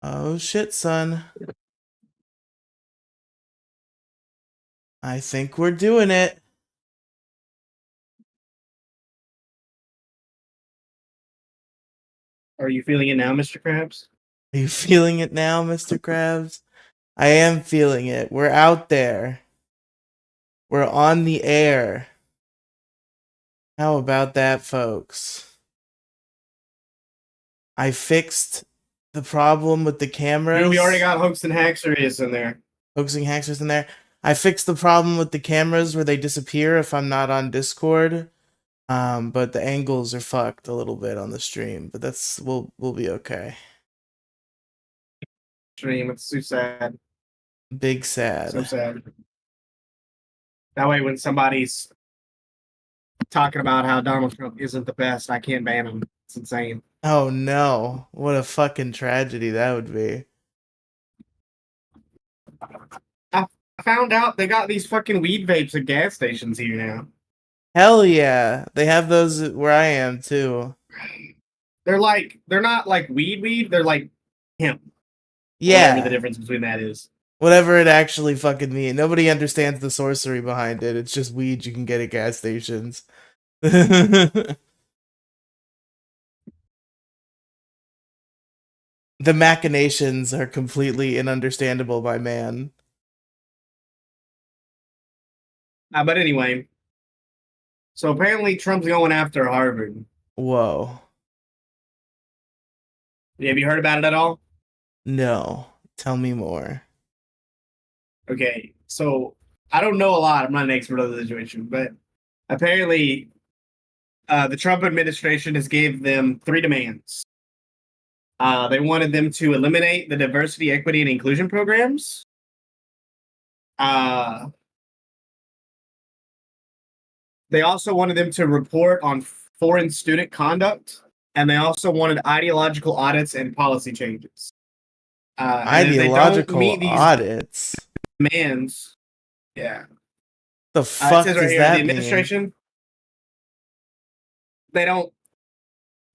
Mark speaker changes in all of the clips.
Speaker 1: Oh shit, son. I think we're doing it.
Speaker 2: Are you feeling it now, Mr. Krabs?
Speaker 1: Are you feeling it now, Mr. Krabs? I am feeling it. We're out there. We're on the air. How about that, folks? I fixed the problem with the cameras.
Speaker 2: We already got Hoax and Haxeries in there.
Speaker 1: Hoaxing Haxers in there. I fixed the problem with the cameras where they disappear if I'm not on Discord. But the angles are fucked a little bit on the stream. But we'll be okay.
Speaker 2: Stream, it's so sad.
Speaker 1: Big sad.
Speaker 2: So sad. That way, when somebody's talking about how Donald Trump isn't the best, I can't ban him. It's insane.
Speaker 1: Oh no. What a fucking tragedy that would be.
Speaker 2: I found out they got these fucking weed vapes at gas stations here now.
Speaker 1: Hell yeah. They have those where I am too.
Speaker 2: They're not like weed, they're like hemp.
Speaker 1: Yeah.
Speaker 2: Whatever the difference between that is.
Speaker 1: Whatever it actually fucking means. Nobody understands the sorcery behind it. It's just weed you can get at gas stations. The machinations are completely ununderstandable by man.
Speaker 2: But anyway, so apparently Trump's going after Harvard.
Speaker 1: Whoa.
Speaker 2: Have you heard about it at all?
Speaker 1: No. Tell me more.
Speaker 2: Okay, so I don't know a lot. I'm not an expert on the situation, but apparently the Trump administration has gave them 3 demands. They wanted them to eliminate the diversity, equity, and inclusion programs. They also wanted them to report on foreign student conduct, and they also wanted ideological audits and policy changes.
Speaker 1: Ideological audits?
Speaker 2: Demands. Yeah.
Speaker 1: The fuck does that
Speaker 2: the administration
Speaker 1: mean?
Speaker 2: They don't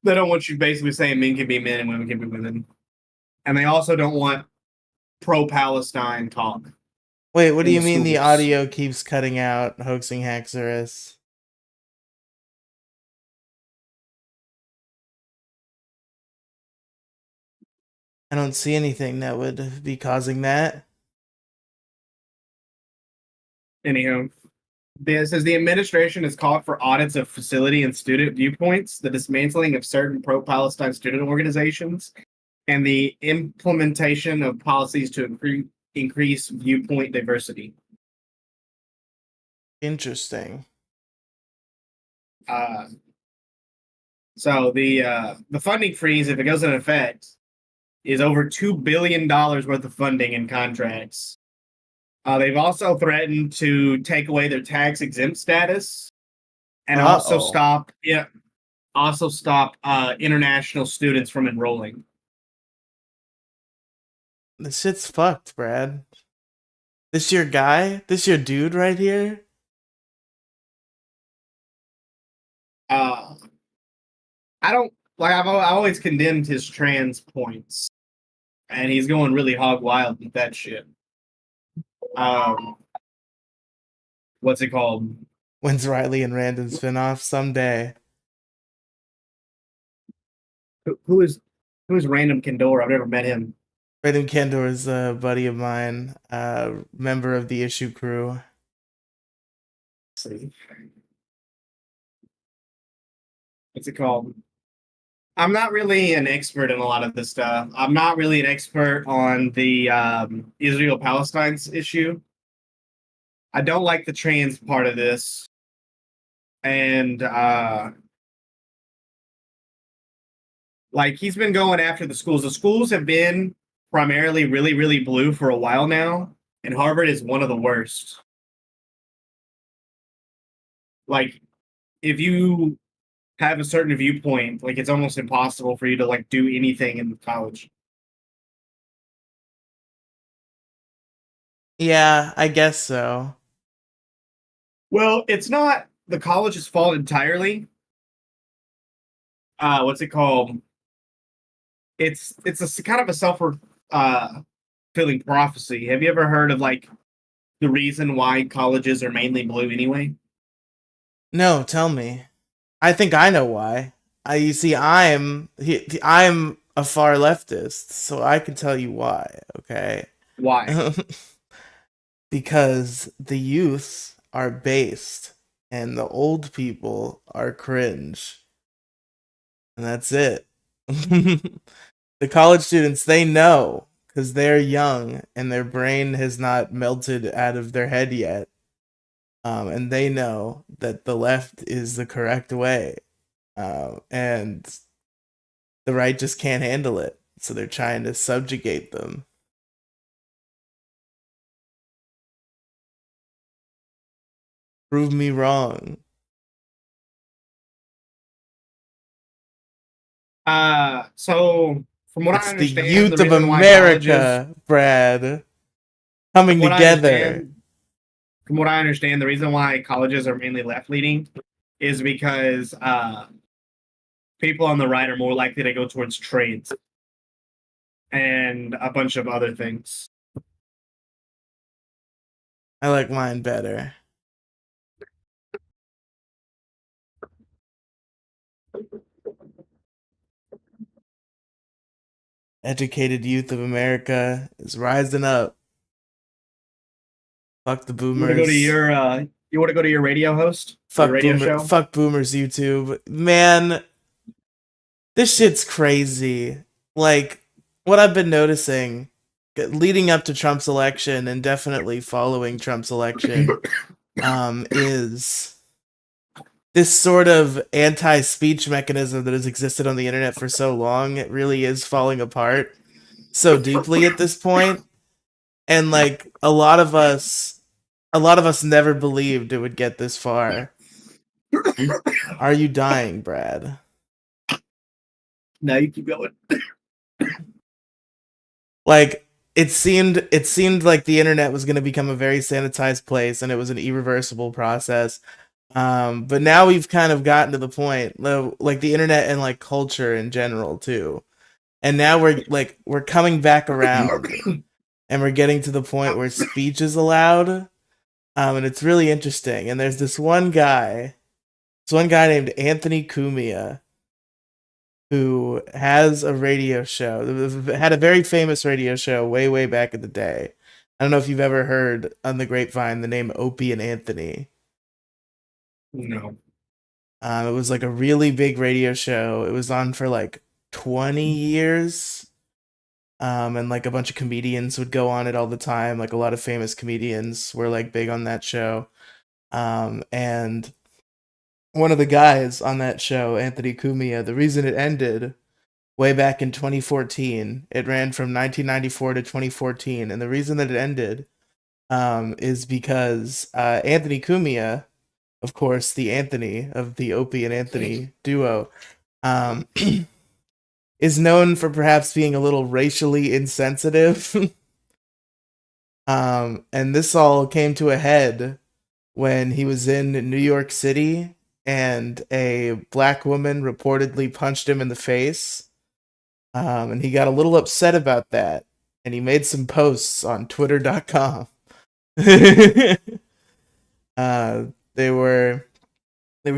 Speaker 2: want you basically saying men can be men and women can be women. And they also don't want pro-Palestine talk.
Speaker 1: Wait, what do you mean the audio keeps cutting out, Hoaxing Haxorus? I don't see anything that would be causing that.
Speaker 2: Anyhow, it says the administration has called for audits of facility and student viewpoints, the dismantling of certain pro-Palestine student organizations, and the implementation of policies to increase viewpoint diversity.
Speaker 1: Interesting.
Speaker 2: So the funding freeze, if it goes into effect, is over $2 billion worth of funding and contracts. They've also threatened to take away their tax exempt status, and also stop international students from enrolling.
Speaker 1: This shit's fucked, Brad. This your guy? This your dude right here?
Speaker 2: I've always condemned his trans points, and he's going really hog wild with that shit. What's it called?
Speaker 1: When's Riley and Random spinoff? Someday.
Speaker 2: Who is Random Kendor? I've never met him.
Speaker 1: Random Kendor is a buddy of mine, member of the issue crew.
Speaker 2: Let's see. What's it called? I'm not really an expert in a lot of this stuff. I'm not really an expert on the Israel-Palestine issue. I don't like the trans part of this. And he's been going after the schools. The schools have been primarily really, really blue for a while now, and Harvard is one of the worst. If you have a certain viewpoint, it's almost impossible for you to do anything in college.
Speaker 1: Yeah, I guess so.
Speaker 2: Well, it's not the college's fault entirely. What's it called? It's a kind of a fulfilling prophecy. Have you ever heard of like the reason why colleges are mainly blue anyway?
Speaker 1: No, tell me. I think I know why. You see, I'm a far leftist, so I can tell you why. Okay,
Speaker 2: Why?
Speaker 1: because the youth are based, and the old people are cringe, and that's it. The college students, they know because they're young and their brain has not melted out of their head yet. And they know that the left is the correct way. And the right just can't handle it. So they're trying to subjugate them. Prove me wrong.
Speaker 2: So from what I
Speaker 1: It's the
Speaker 2: understand, the
Speaker 1: youth of
Speaker 2: reason why colleges,
Speaker 1: America, Brad,
Speaker 2: from
Speaker 1: coming
Speaker 2: what I
Speaker 1: together.
Speaker 2: understand, from what I understand, the reason why colleges are mainly left leaning is because people on the right are more likely to go towards trades and a bunch of other things.
Speaker 1: I like mine better. Educated youth of America is rising up. Fuck the
Speaker 2: You want to go to
Speaker 1: boomers.
Speaker 2: your you want to go to your radio host, your radio show?
Speaker 1: Fuck boomers YouTube. Man, this shit's crazy. Like what I've been noticing leading up to Trump's election and definitely following Trump's election is this sort of anti-speech mechanism that has existed on the internet for so long. It really is falling apart so deeply at this point. And like a lot of us never believed it would get this far. Are you dying, Brad?
Speaker 2: No, you keep going.
Speaker 1: Like it seemed like the internet was going to become a very sanitized place and it was an irreversible process. But now we've kind of gotten to the point, like the internet and like culture in general too. And now we're coming back around and we're getting to the point where speech is allowed. And it's really interesting. And there's this one guy named Anthony Cumia who has a radio show, had a very famous radio show way, way back in the day. I don't know if you've ever heard on the grapevine the name Opie and Anthony.
Speaker 2: No.
Speaker 1: It was like a really big radio show. It was on for like 20 years. And like a bunch of comedians would go on it all the time. Like a lot of famous comedians were like big on that show. And one of the guys on that show, Anthony Cumia, the reason it ended way back in 2014, it ran from 1994 to 2014. And the reason that it ended is because Anthony Cumia, of course, the Anthony of the Opie and Anthony duo, um, is known for perhaps being a little racially insensitive. And this all came to a head when he was in New York City and a black woman reportedly punched him in the face. And he got a little upset about that. And he made some posts on twitter.com. uh, they were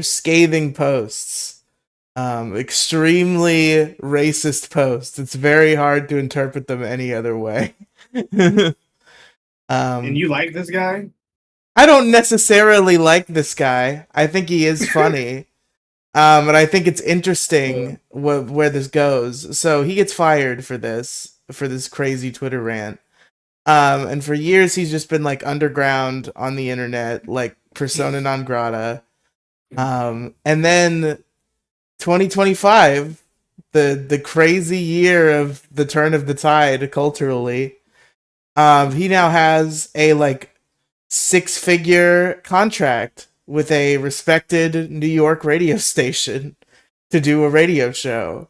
Speaker 1: scathing posts, extremely racist posts. It's very hard to interpret them any other way.
Speaker 2: And you like this guy?
Speaker 1: I don't necessarily like this guy. I think he is funny. And I think it's interesting where this goes. So he gets fired for this crazy Twitter rant. And for years he's just been like underground on the internet, like persona non grata. And then 2025, the crazy year of the turn of the tide culturally, he now has a like 6-figure contract with a respected New York radio station to do a radio show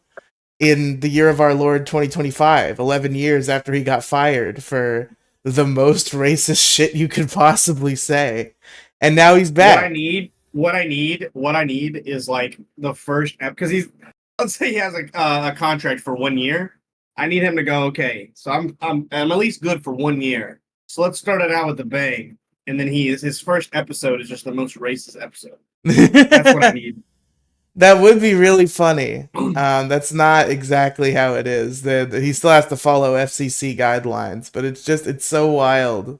Speaker 1: in the year of our Lord 2025, 11 years after he got fired for the most racist shit you could possibly say. And now he's back.
Speaker 2: What I need is like the first because he's let's say he has a contract for 1 year. I need him to go. Okay, so I'm at least good for 1 year. So let's start it out with a bang, and then his first episode is just the most racist episode. That's what I need.
Speaker 1: That would be really funny. That's not exactly how it is. He still has to follow FCC guidelines, but it's so wild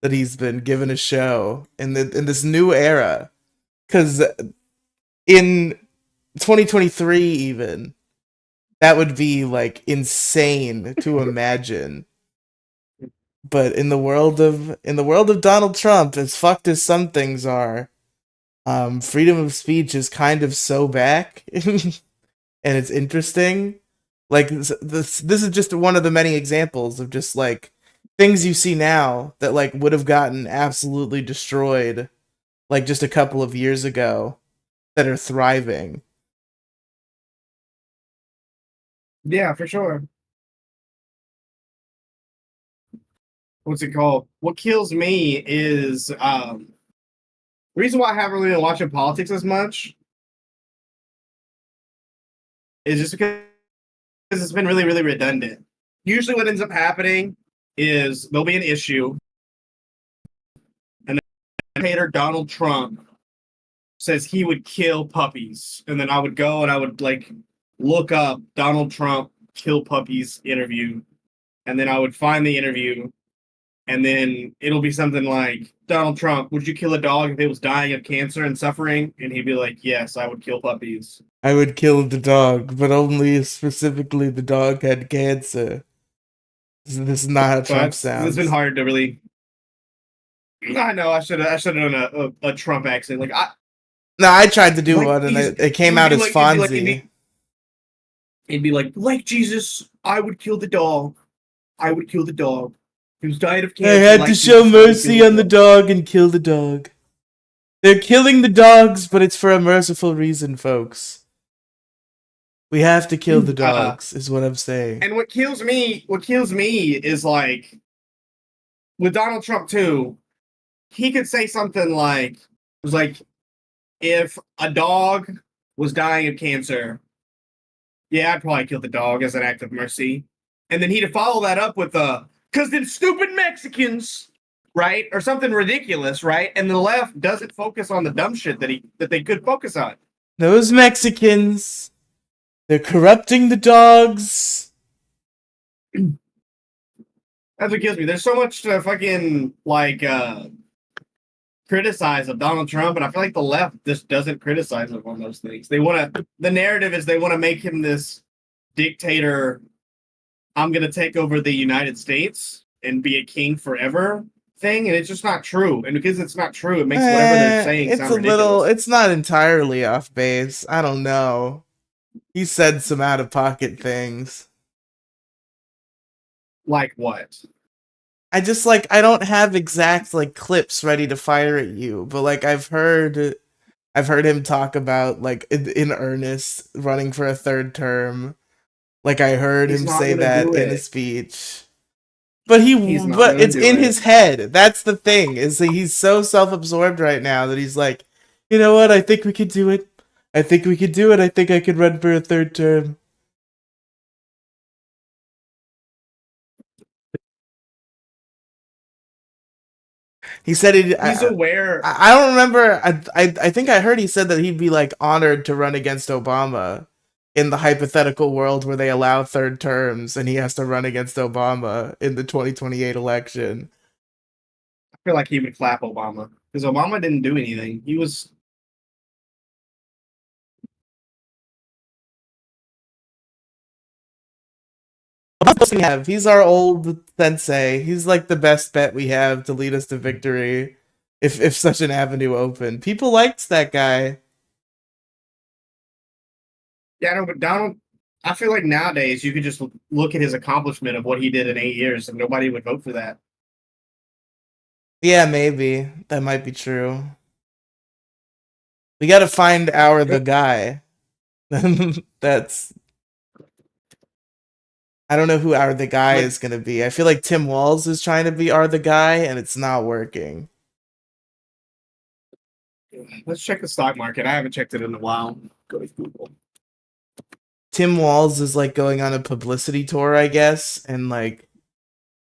Speaker 1: that he's been given a show in this new era. Because in 2023, even that would be like insane to imagine. But in the world of Donald Trump, as fucked as some things are, freedom of speech is kind of so back, and it's interesting. Like this is just one of the many examples of just like things you see now that like would have gotten absolutely destroyed like just a couple of years ago that are thriving.
Speaker 2: Yeah, for sure. What's it called? What kills me is the reason why I haven't really been watching politics as much is just because it's been really, really redundant. Usually, what ends up happening is there'll be an issue, and then hater Donald Trump says he would kill puppies, and then I would go and I would like look up Donald Trump kill puppies interview, and then I would find the interview, and then it'll be something like, Donald Trump, would you kill a dog if it was dying of cancer and suffering? And he'd be like, yes, I would kill puppies.
Speaker 1: I would kill the dog, but only if specifically the dog had cancer. This is not how
Speaker 2: So
Speaker 1: Trump
Speaker 2: it's been
Speaker 1: sounds.
Speaker 2: hard to really. I know I should have done a Trump accent. Like I
Speaker 1: No, I tried to do
Speaker 2: like
Speaker 1: one, and
Speaker 2: Jesus.
Speaker 1: it
Speaker 2: It
Speaker 1: came
Speaker 2: would
Speaker 1: out
Speaker 2: be
Speaker 1: as
Speaker 2: like it'd be like
Speaker 1: Fonzie.
Speaker 2: it'd be like Jesus. I would kill the dog. I would kill the dog. He was died of
Speaker 1: I
Speaker 2: cancer
Speaker 1: had to
Speaker 2: like
Speaker 1: show
Speaker 2: Jesus. I would kill
Speaker 1: mercy
Speaker 2: the
Speaker 1: on the
Speaker 2: dog.
Speaker 1: dog and kill the dog. They're killing the dogs, but it's for a merciful reason, folks. We have to kill the
Speaker 2: Uh,
Speaker 1: dogs, is what I'm saying.
Speaker 2: and what kills me is like with Donald Trump too. He could say something like, "It was like if a dog was dying of cancer, yeah, I'd probably kill the dog as an act of mercy." And then he'd follow that up with because them stupid Mexicans, right? Or something ridiculous, right? And the left doesn't focus on the dumb shit that they could focus on.
Speaker 1: Those Mexicans, they're corrupting the dogs.
Speaker 2: That's what kills me. There's so much to fucking like criticize of Donald Trump, and I feel like the left just doesn't criticize him on those things. The narrative is they want to make him this dictator. I'm gonna take over the United States and be a king forever thing, and it's just not true. And because it's not true, it makes whatever they're saying
Speaker 1: It's
Speaker 2: sound
Speaker 1: a little,
Speaker 2: ridiculous.
Speaker 1: it's not entirely off base. I don't know. He said some out of pocket things.
Speaker 2: Like what?
Speaker 1: I just like I don't have exact like clips ready to fire at you, but like I've heard him talk about like in earnest running for a third term. Like I heard
Speaker 2: He's
Speaker 1: him
Speaker 2: not
Speaker 1: say
Speaker 2: gonna
Speaker 1: that
Speaker 2: do
Speaker 1: in a
Speaker 2: it.
Speaker 1: speech.
Speaker 2: He's not
Speaker 1: But
Speaker 2: gonna
Speaker 1: it's
Speaker 2: do
Speaker 1: in
Speaker 2: it.
Speaker 1: his head. That's the thing. Is that he's so self-absorbed right now that he's like, "You know what? I think we could do it. I think we could do it. I think I could run for a third term." He said he
Speaker 2: He's aware.
Speaker 1: I don't remember. I think I heard he said that he'd be like honored to run against Obama in the hypothetical world where they allow third terms and he has to run against Obama in the 2028 election.
Speaker 2: I feel like he would clap Obama because Obama didn't do anything. He was.
Speaker 1: He's our old sensei. He's like the best bet we have to lead us to victory if such an avenue opened. People liked that guy.
Speaker 2: Yeah, no, but Donald. I feel like nowadays you could just look at his accomplishment of what he did in 8 years, and nobody would vote for that.
Speaker 1: Yeah, maybe. That might be true. We got to find our the guy. That's I don't know who our the guy
Speaker 2: Like,
Speaker 1: is gonna be. I feel like Tim Walz is trying to be our the guy, and it's not working.
Speaker 2: let's check the stock market. I haven't checked it in a while. Go to Google.
Speaker 1: Tim Walz is like going on a publicity tour, I guess, and like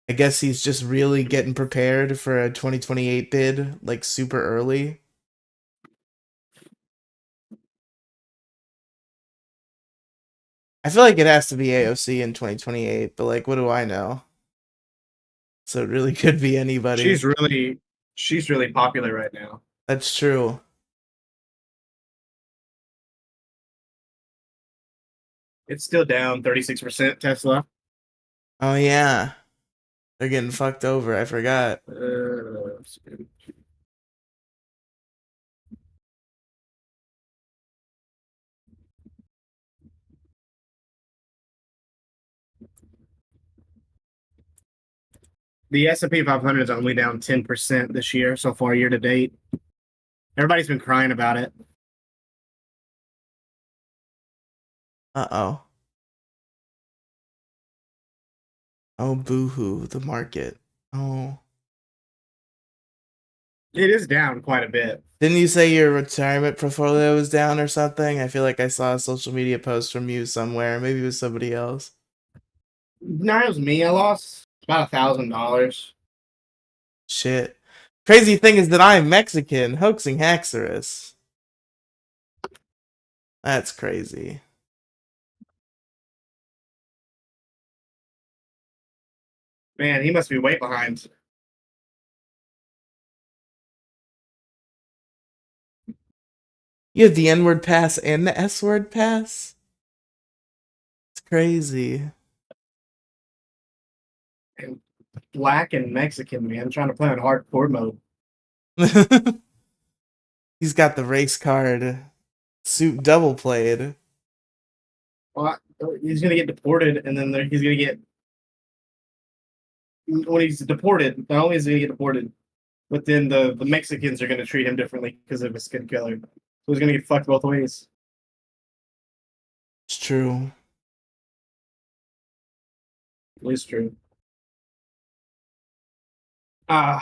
Speaker 1: I guess he's just really getting prepared for a 2028 bid like super early. I feel like it has to be AOC in 2028, but like what do I know? So it really could be anybody.
Speaker 2: She's really popular right now.
Speaker 1: That's true.
Speaker 2: It's still down 36% Tesla.
Speaker 1: Oh yeah. They're getting fucked over. I forgot.
Speaker 2: Uh, the S&P 500 is only down 10% this year so far, year to date. Everybody's been crying about it.
Speaker 1: Uh-oh. Oh, boo-hoo, the market. Oh.
Speaker 2: It is down quite a bit.
Speaker 1: Didn't you say your retirement portfolio was down or something? I feel like I saw a social media post from you somewhere. Maybe it was somebody else.
Speaker 2: No, it was me. I lost about $1,000.
Speaker 1: Shit. Crazy thing is that I'm Mexican, hoaxing Haxorus. That's crazy.
Speaker 2: Man, he must be way behind.
Speaker 1: You have the N-word pass and the S-word pass? It's crazy.
Speaker 2: And black and Mexican, man, trying to play on hardcore mode.
Speaker 1: He's got the race card. Suit double played.
Speaker 2: Well, he's gonna get deported, and then he's gonna get when he's deported. Not only is he gonna get deported, but then the Mexicans are gonna treat him differently because of his skin color. So he's gonna get fucked both ways.
Speaker 1: It's true.
Speaker 2: It's true. Uh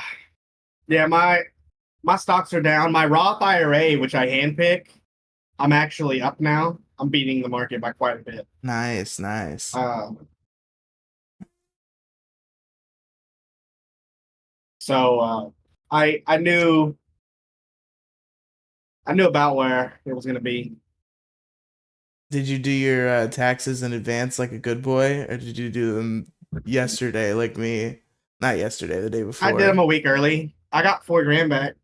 Speaker 2: yeah, my stocks are down. My Roth IRA, which I handpick, I'm actually up now. I'm beating the market by quite a bit.
Speaker 1: Nice, nice.
Speaker 2: Uh, so I knew about where it was gonna be.
Speaker 1: Did you do your taxes in advance like a good boy, or did you do them yesterday like me? Not yesterday, the day
Speaker 2: I did them
Speaker 1: before.
Speaker 2: a week early. I got 4 grand back.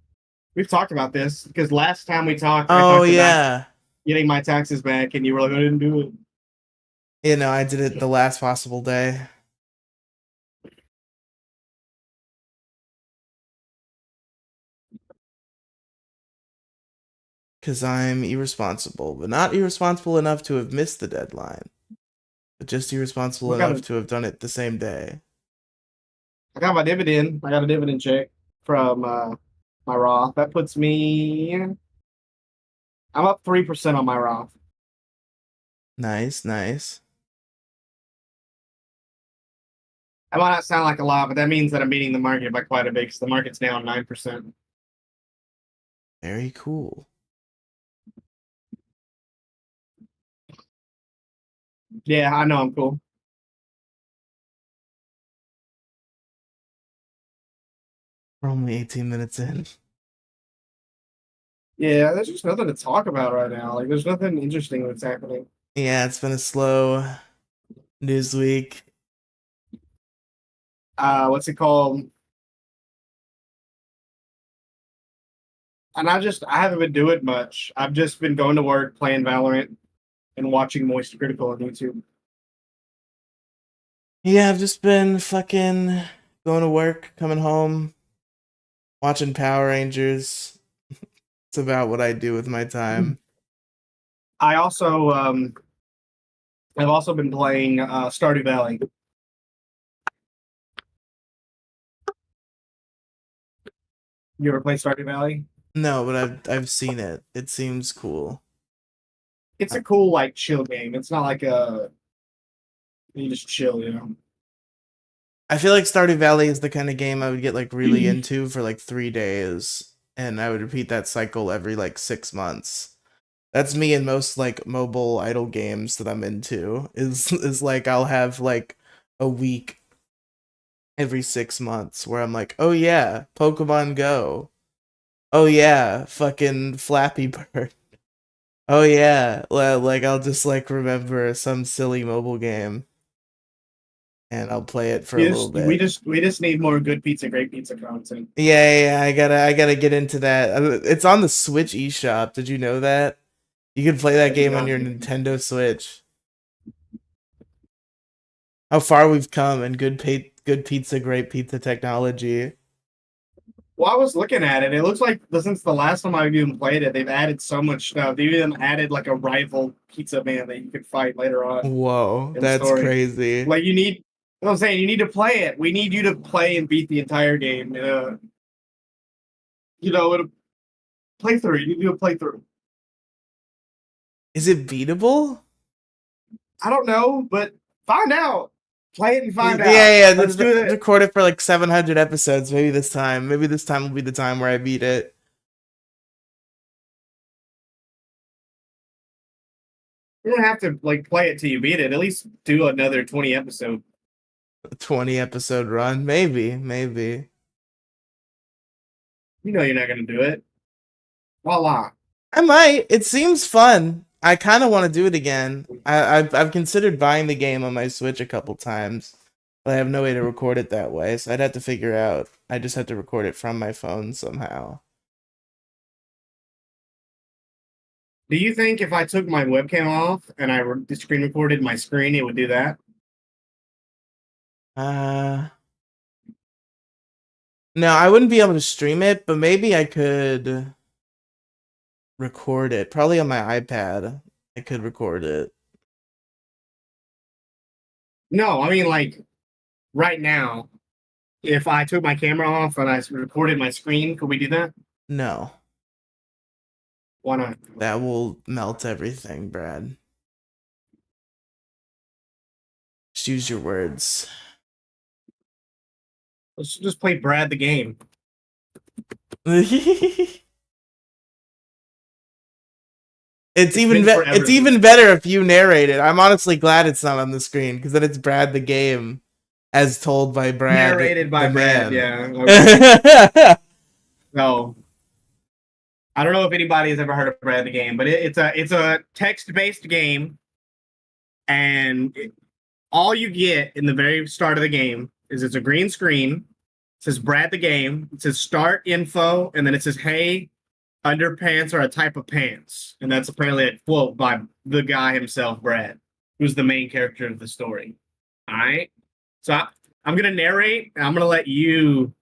Speaker 2: We've talked about this because last time we talked, I
Speaker 1: Oh
Speaker 2: talked about
Speaker 1: yeah.
Speaker 2: getting my taxes back, and you were like, "I didn't do it."
Speaker 1: You know, I did it the last possible day. Because I'm irresponsible, but not irresponsible enough to have missed the deadline, but just irresponsible
Speaker 2: What kind
Speaker 1: enough
Speaker 2: of?
Speaker 1: to have done it the same day.
Speaker 2: I got my dividend. I got a dividend check from my Roth. That puts me. I'm up 3% on my Roth.
Speaker 1: Nice, nice.
Speaker 2: That might not sound like a lot, but that means that I'm beating the market by quite a bit because the market's down 9%.
Speaker 1: Very cool.
Speaker 2: Yeah, I know I'm cool.
Speaker 1: We're only 18 minutes in.
Speaker 2: Yeah, there's just nothing to talk about right now. Like, there's nothing interesting that's happening.
Speaker 1: Yeah, it's been a slow news week.
Speaker 2: What's it called? And I haven't been doing much. I've just been going to work, playing Valorant, and watching Moist Critical on YouTube.
Speaker 1: Yeah, I've just been fucking going to work, coming home, watching Power Rangers. It's about what I do with my time.
Speaker 2: I also I've also been playing Stardew Valley. You ever play Stardew Valley?
Speaker 1: No, but I've seen it. It seems cool.
Speaker 2: It's a cool like chill game. It's not like a you just chill, you know.
Speaker 1: I feel like Stardew Valley is the kind of game I would get like really into for like 3 days, and I would repeat that cycle every like 6 months. That's me in most like mobile idle games that I'm into. Is like I'll have like a week every 6 months where I'm like, oh yeah, Pokemon Go. Oh yeah, fucking Flappy Bird. Oh yeah, like I'll just like remember some silly mobile game and I'll play it for a little bit.
Speaker 2: We just need more good pizza, great pizza content.
Speaker 1: Yeah, I gotta get into that. It's on the Switch eShop. Did you know that? You can play
Speaker 2: I
Speaker 1: that
Speaker 2: did
Speaker 1: game on
Speaker 2: not.
Speaker 1: your Nintendo Switch. How far we've come in good pizza, great pizza technology.
Speaker 2: Well, I was looking at it. It looks like since the last time I even played it, they've added so much stuff. They even added like a rival pizza man that you could fight later on
Speaker 1: Whoa,
Speaker 2: in the
Speaker 1: that's
Speaker 2: story.
Speaker 1: crazy.
Speaker 2: Like you know what I'm saying, you need to play it. We need you to play and beat the entire game. A playthrough. You need to do a playthrough.
Speaker 1: Is it beatable?
Speaker 2: I don't know, but find out. Play it and find out.
Speaker 1: Yeah,
Speaker 2: Let's do it.
Speaker 1: record it for like 700 episodes. Maybe this time. Maybe this time will be the time where I beat it.
Speaker 2: You don't have to like play it till you beat it. At least do another 20 episode.
Speaker 1: A 20 episode run. Maybe.
Speaker 2: You know you're not gonna do it. Voila.
Speaker 1: I might. It seems fun. I kind of want to do it again. I've considered buying the game on my Switch a couple times, but I have no way to record it that way, so I'd have to figure out. I just have to record it from my phone somehow.
Speaker 2: Do you think if I took my webcam off and I screen recorded my screen, it would do that?
Speaker 1: Uh, no, I wouldn't be able to stream it, but maybe I could record it. Probably on my iPad. I could record it.
Speaker 2: No, I mean like right now. If I took my camera off and I recorded my screen, could we do that?
Speaker 1: No,
Speaker 2: Why not?
Speaker 1: that will melt everything, Brad. Just use your words.
Speaker 2: Let's just play Brad the game.
Speaker 1: It's
Speaker 2: forever.
Speaker 1: it's even better if you narrate it. I'm honestly glad it's not on the screen because then it's Brad the game as told by Brad
Speaker 2: Narrated by
Speaker 1: the
Speaker 2: Brad.
Speaker 1: man.
Speaker 2: Yeah. Okay. No, I don't know if anybody has ever heard of Brad the game, but it's a text based game, and all you get in the very start of the game is it's a green screen. It says Brad the game. It says start info, and then it says hey, underpants are a type of pants, and that's apparently a quote by the guy himself, Brad, who's the main character of the story. All right, so I'm gonna narrate, and I'm gonna let you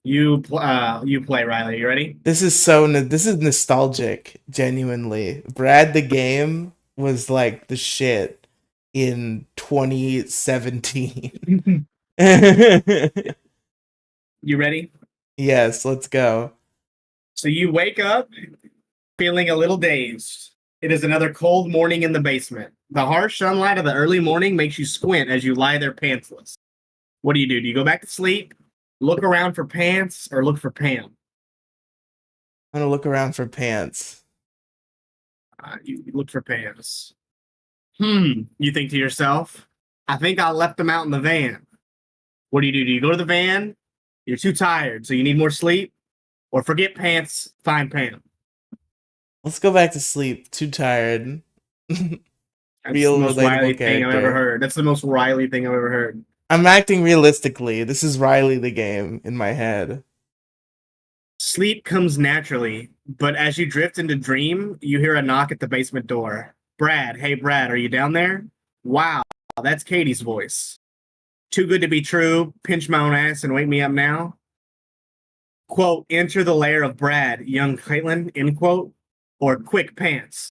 Speaker 2: play, Riley. You ready?
Speaker 1: This is this is nostalgic, genuinely. Brad the game was like the shit in 2017.
Speaker 2: You ready?
Speaker 1: Yes, let's go.
Speaker 2: So you wake up feeling a little dazed. It is another cold morning in the basement. The harsh sunlight of the early morning makes you squint as you lie there pantsless. What do? Do you go back to sleep, look around for pants, or look for Pam?
Speaker 1: I'm gonna look around for pants.
Speaker 2: You look for pants. You think to yourself, I think I left them out in the van. What do? Do you go to the van? You're too tired, so you need more sleep? Or forget pants, find Pam?
Speaker 1: Let's go back to sleep. Too tired.
Speaker 2: That's
Speaker 1: Real
Speaker 2: the most
Speaker 1: relatable
Speaker 2: Riley thing I've ever
Speaker 1: character.
Speaker 2: heard. That's the most Riley thing I've ever heard.
Speaker 1: I'm acting realistically. This is Riley the game in my head.
Speaker 2: Sleep comes naturally, but as you drift into dream, you hear a knock at the basement door. Brad, hey Brad, are you down there? Wow, that's Katie's voice. Too good to be true. Pinch my own ass and wake me up now. Quote, enter the lair of Brad, young Caitlin, end quote. Or quick pants.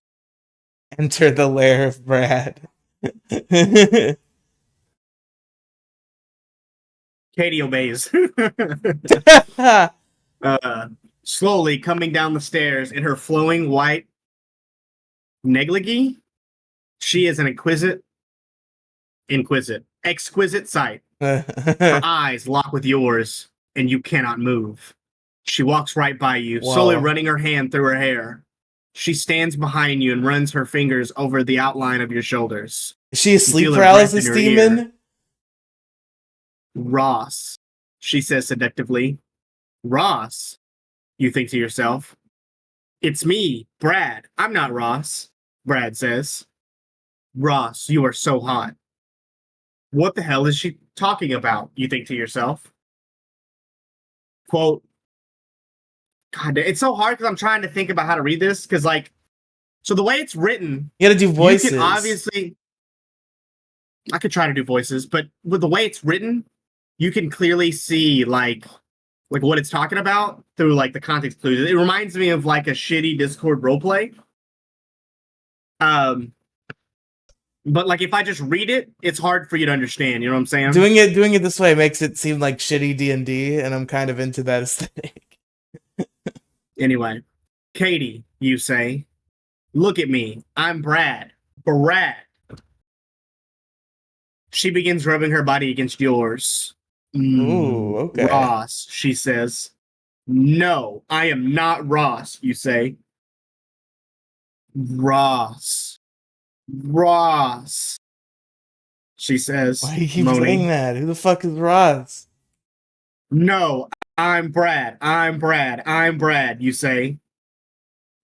Speaker 1: Enter the lair of Brad.
Speaker 2: Katie obeys. Slowly coming down the stairs in her flowing white negligee, she is an exquisite sight. Her eyes lock with yours, and you cannot move. She walks right by you, slowly
Speaker 1: Whoa.
Speaker 2: running her hand through her hair. She stands behind you and runs her fingers over the outline of your shoulders.
Speaker 1: Is she a
Speaker 2: You
Speaker 1: sleep
Speaker 2: feel her breath in
Speaker 1: paralysis
Speaker 2: your ear.
Speaker 1: demon?
Speaker 2: Ross, she says seductively. Ross, you think to yourself. It's me, Brad. I'm not Ross, Brad says. Ross, you are so hot. What the hell is she talking about? You think to yourself. Quote, God, it's so hard because I'm trying to think about how to read this because, like, so the way it's written,
Speaker 1: You gotta do
Speaker 2: you
Speaker 1: voices.
Speaker 2: can obviously. I could try to do voices, but with the way it's written, you can clearly see like what it's talking about through like the context clues. It reminds me of like a shitty Discord roleplay. But like if I just read it, it's hard for you to understand. You know what I'm saying?
Speaker 1: Doing it this way makes it seem like shitty D&D, and I'm kind of into that aesthetic.
Speaker 2: Anyway, Katie, you say, look at me. I'm Brad. Brad. She begins rubbing her body against yours.
Speaker 1: Ooh, okay.
Speaker 2: Ross, she says. No, I am not Ross, you say. Ross. Ross. She says,
Speaker 1: Why do you keep
Speaker 2: moaning.
Speaker 1: saying that? Who the fuck is Ross?
Speaker 2: No, I'm Brad. I'm Brad. I'm Brad, you say.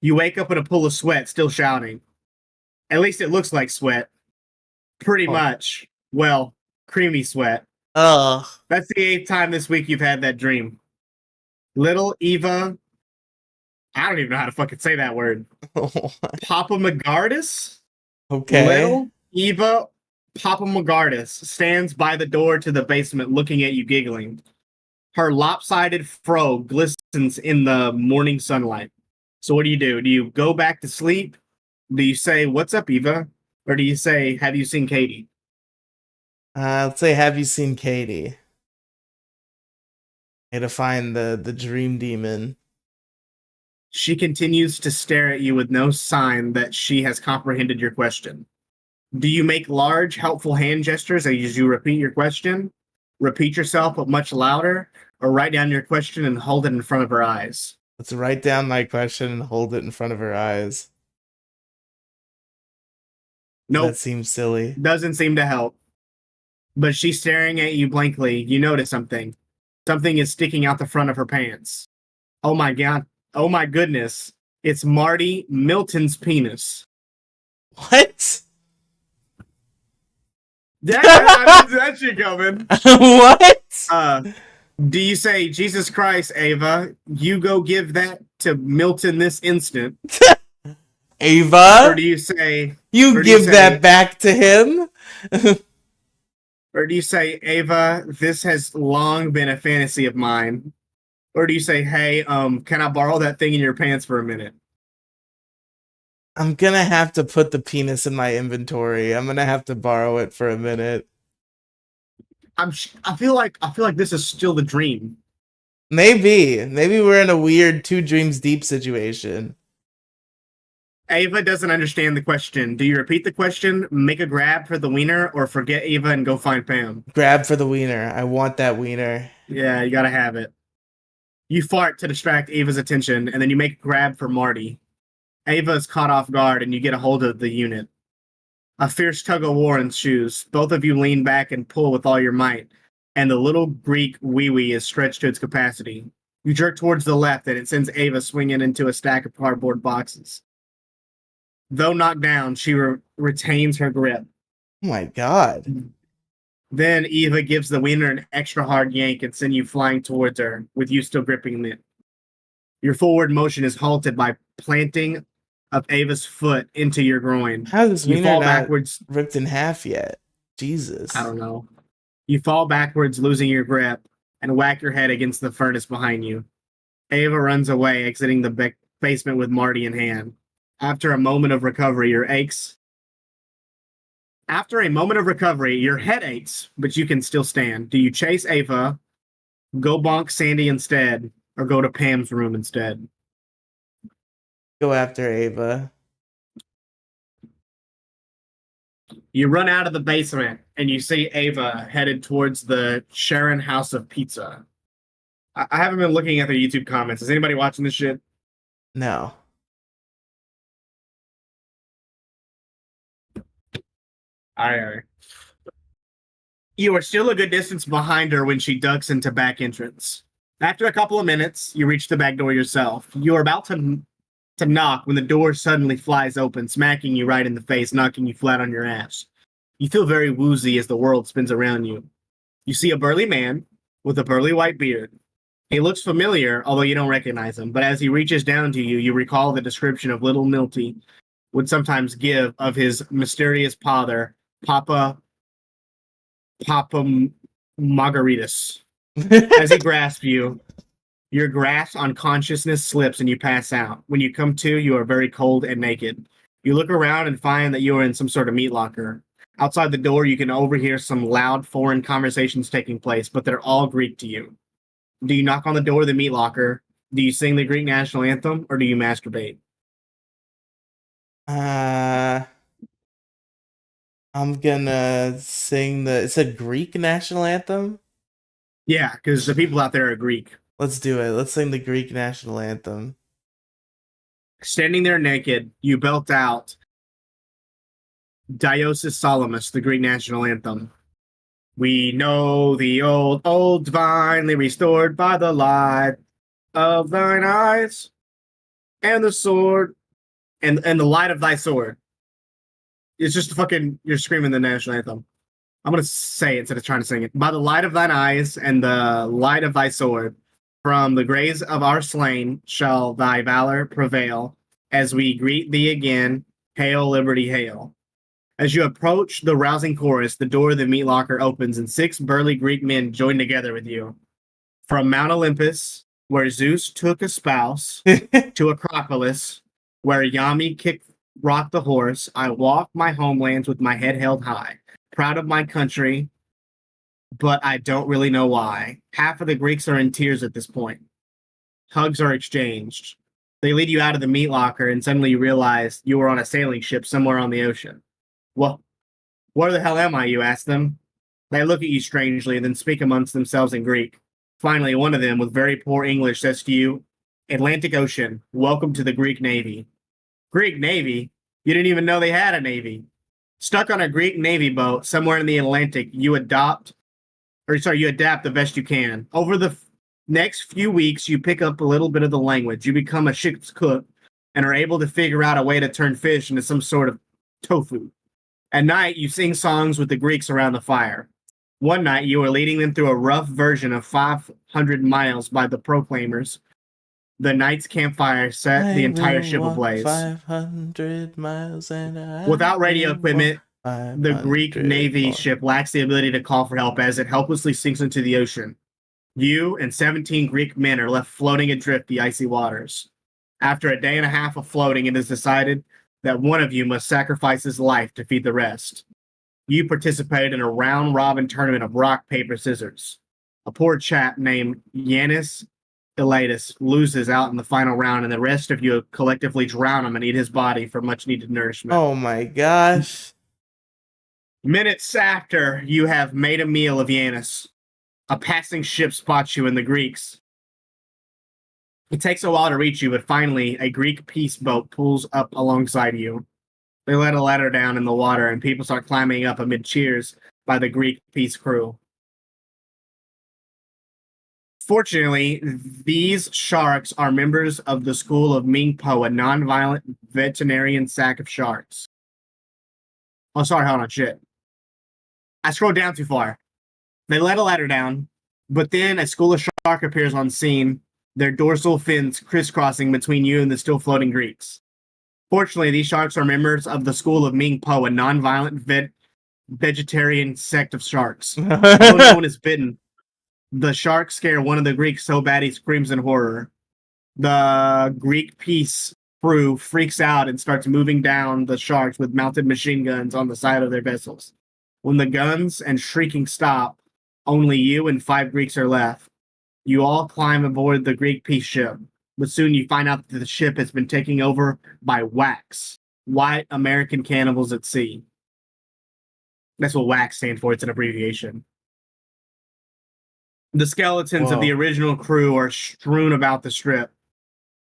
Speaker 2: You wake up in a pool of sweat, still shouting. At least it looks like sweat. Pretty much. Well, creamy sweat.
Speaker 1: Ugh.
Speaker 2: That's the 8th time this week you've had that dream. Little Eva. I don't even know how to fucking say that word. Papa McGardis?
Speaker 1: Okay.
Speaker 2: Little Eva Papa McGardis stands by the door to the basement looking at you giggling. Her lopsided fro glistens in the morning sunlight. So what do? Do you go back to sleep? Do you say, what's up, Eva? Or do you say, have you seen Katie?
Speaker 1: Let's say, have you seen Katie? I gotta find the dream demon.
Speaker 2: She continues to stare at you with no sign that she has comprehended your question. Do you make large, helpful hand gestures as you repeat your question? Repeat yourself, but much louder? Or write down your question and hold it in front of her eyes?
Speaker 1: Let's write down my question and hold it in front of her eyes.
Speaker 2: Nope.
Speaker 1: That seems silly.
Speaker 2: Doesn't seem to help. But she's staring at you blankly. You notice something. Something is sticking out the front of her pants. Oh my god. Oh my goodness. It's Marty Milton's penis.
Speaker 1: What?
Speaker 2: Yeah, I didn't see that shit coming.
Speaker 1: What?
Speaker 2: Do you say, Jesus Christ, Ava, you go give that to Milton this instant?
Speaker 1: Ava?
Speaker 2: Or do you say...
Speaker 1: You give that back to him?
Speaker 2: Or do you say, Ava, this has long been a fantasy of mine? Or do you say, hey, can I borrow that thing in your pants for a minute?
Speaker 1: I'm gonna have to put the penis in my inventory. I'm gonna have to borrow it for a minute.
Speaker 2: I feel like this is still the dream.
Speaker 1: Maybe we're in a weird 2 dreams deep situation.
Speaker 2: Ava doesn't understand the question. Do you repeat the question, make a grab for the wiener, or forget Ava and go find Pam?
Speaker 1: Grab for the wiener. I want that wiener.
Speaker 2: Yeah, you gotta have it. You fart to distract Ava's attention, and then you make a grab for Marty. Ava is caught off guard, and you get a hold of the unit. A fierce tug of war ensues. Both of you lean back and pull with all your might, and the little Greek wee-wee is stretched to its capacity. You jerk towards the left, and it sends Ava swinging into a stack of cardboard boxes. Though knocked down, she retains her grip.
Speaker 1: Oh my god.
Speaker 2: Then Eva gives the wiener an extra hard yank and sends you flying towards her, with you still gripping it. Your forward motion is halted by planting of Ava's foot into your groin.
Speaker 1: How is this
Speaker 2: You
Speaker 1: wiener
Speaker 2: fall
Speaker 1: not
Speaker 2: backwards.
Speaker 1: ripped in half yet? Jesus.
Speaker 2: I don't know. You fall backwards, losing your grip, and whack your head against the furnace behind you. Ava runs away, exiting the basement with Marty in hand. After a moment of recovery, your head aches, but you can still stand. Do you chase Ava, go bonk Sandy instead, or go to Pam's room instead?
Speaker 1: Go after Ava.
Speaker 2: You run out of the basement, and you see Ava headed towards the Sharon House of Pizza. I haven't been looking at the YouTube comments. Is anybody watching this shit?
Speaker 1: No.
Speaker 2: All right, all right. You are still a good distance behind her when she ducks into back entrance. After a couple of minutes, you reach the back door yourself. You are about to knock when the door suddenly flies open, smacking you right in the face, knocking you flat on your ass. You feel very woozy as the world spins around you. You see a burly man with a burly white beard. He looks familiar, although you don't recognize him, but as he reaches down to you, you recall the description of little Milty would sometimes give of his mysterious father, Papa Margaritas. As he grasps you, your grasp on consciousness slips and you pass out. When you come to, you are very cold and naked. You look around and find that you are in some sort of meat locker. Outside the door, you can overhear some loud foreign conversations taking place, but they're all Greek to you. Do you knock on the door of the meat locker? Do you sing the Greek national anthem, or do you masturbate?
Speaker 1: I'm gonna sing the. It's a Greek national anthem.
Speaker 2: Yeah, because the people out there are Greek.
Speaker 1: Let's do it. Let's sing the Greek national anthem.
Speaker 2: Standing there naked, you belt out Diosis Salamis, the Greek national anthem. We know the old, divinely restored by the light of thine eyes and the sword and the light of thy sword. It's just fucking, you're screaming the national anthem. I'm going to say it instead of trying to sing it. By the light of thine eyes and the light of thy sword, from the graves of our slain shall thy valor prevail as we greet thee again. Hail, liberty, hail. As you approach the rousing chorus, the door of the meat locker opens and 6 burly Greek men join together with you. From Mount Olympus, where Zeus took a spouse, to Acropolis, where Yami rocked the horse, I walk my homelands with my head held high, proud of my country, but I don't really know why. Half of the Greeks are in tears at this point. Hugs are exchanged. They lead you out of the meat locker, and suddenly you realize you are on a sailing ship somewhere on the ocean. Well, where the hell am I? You ask them. They look at you strangely and then speak amongst themselves in Greek. Finally, one of them, with very poor English, says to you, Atlantic Ocean, welcome to the Greek Navy. Greek Navy? You didn't even know they had a navy. Stuck on a Greek Navy boat somewhere in the Atlantic, you adapt the best you can. Over the next few weeks, you pick up a little bit of the language. You become a ship's cook and are able to figure out a way to turn fish into some sort of tofu. At night, you sing songs with the Greeks around the fire. One night, you are leading them through a rough version of 500 miles by the Proclaimers. The night's campfire set the entire ship ablaze.
Speaker 1: 500 miles and
Speaker 2: without radio equipment, the Greek Navy ship lacks the ability to call for help as it helplessly sinks into the ocean. You and 17 Greek men are left floating adrift the icy waters. After a day and a half of floating, it is decided that one of you must sacrifice his life to feed the rest. You participated in a round-robin tournament of rock, paper, scissors. A poor chap named Yanis Elatus loses out in the final round, and the rest of you collectively drown him and eat his body for much-needed nourishment.
Speaker 1: Oh my gosh.
Speaker 2: Minutes after you have made a meal of Yanis, a passing ship spots you in the Greeks. It takes a while to reach you, but finally, a Greek peace boat pulls up alongside you. They let a ladder down in the water, and people start climbing up amid cheers by the Greek peace crew. Fortunately, these sharks are members of the school of Mingpo, a non-violent veterinarian sack of sharks. Oh, sorry, hold on, shit. I scrolled down too far. They let a ladder down, but then a school of shark appears on scene, their dorsal fins crisscrossing between you and the still floating Greeks. Fortunately, these sharks are members of the school of Mingpo, a non-violent vegetarian sect of sharks. Although no one is bitten, the sharks scare one of the Greeks so bad he screams in horror. The Greek peace crew freaks out and starts moving down the sharks with mounted machine guns on the side of their vessels. When the guns and shrieking stop, only you and 5 Greeks are left. You all climb aboard the Greek peace ship, but soon you find out that the ship has been taken over by WACs, White American Cannibals at Sea. That's what WACs stand for. It's an abbreviation. The skeletons of the original crew are strewn about the strip.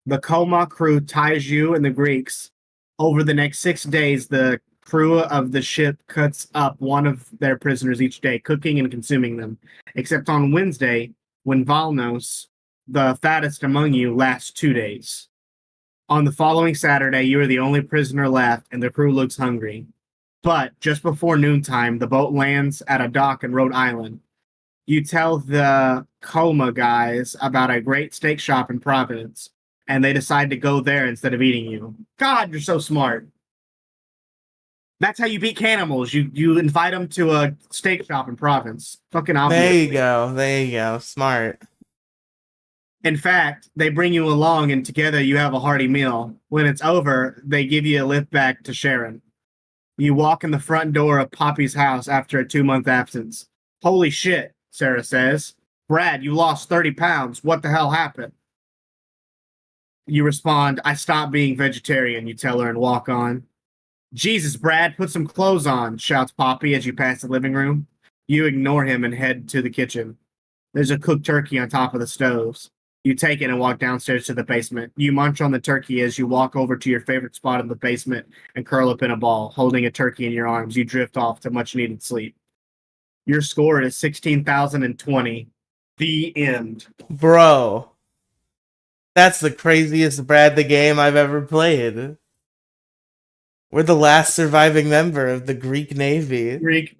Speaker 2: The Coma crew ties you and the Greeks. Over the next 6 days, the crew of the ship cuts up one of their prisoners each day, cooking and consuming them. Except on Wednesday, when Valnos, the fattest among you, lasts 2 days. On the following Saturday, you are the only prisoner left, and the crew looks hungry. But just before noontime, the boat lands at a dock in Rhode Island. You tell the Coma guys about a great steak shop in Providence, and they decide to go there instead of eating you. God, you're so smart. That's how you beat cannibals. You invite them to a steak shop in Providence. Fucking
Speaker 1: There you
Speaker 2: obviously.
Speaker 1: go. There you go. Smart.
Speaker 2: In fact, they bring you along, and together you have a hearty meal. When it's over, they give you a lift back to Sharon. You walk in the front door of Poppy's house after a 2-month absence. Holy shit, Sarah says. Brad, you lost 30 pounds. What the hell happened? You respond, I stopped being vegetarian, you tell her, and walk on. Jesus, Brad, put some clothes on, shouts Poppy as you pass the living room. You ignore him and head to the kitchen. There's a cooked turkey on top of the stoves. You take it and walk downstairs to the basement. You munch on the turkey as you walk over to your favorite spot in the basement and curl up in a ball, holding a turkey in your arms. You drift off to much needed sleep. Your score is 16,020. The end.
Speaker 1: Bro. That's the craziest Brad the Game I've ever played. We're the last surviving member of the Greek Navy.
Speaker 2: Greek.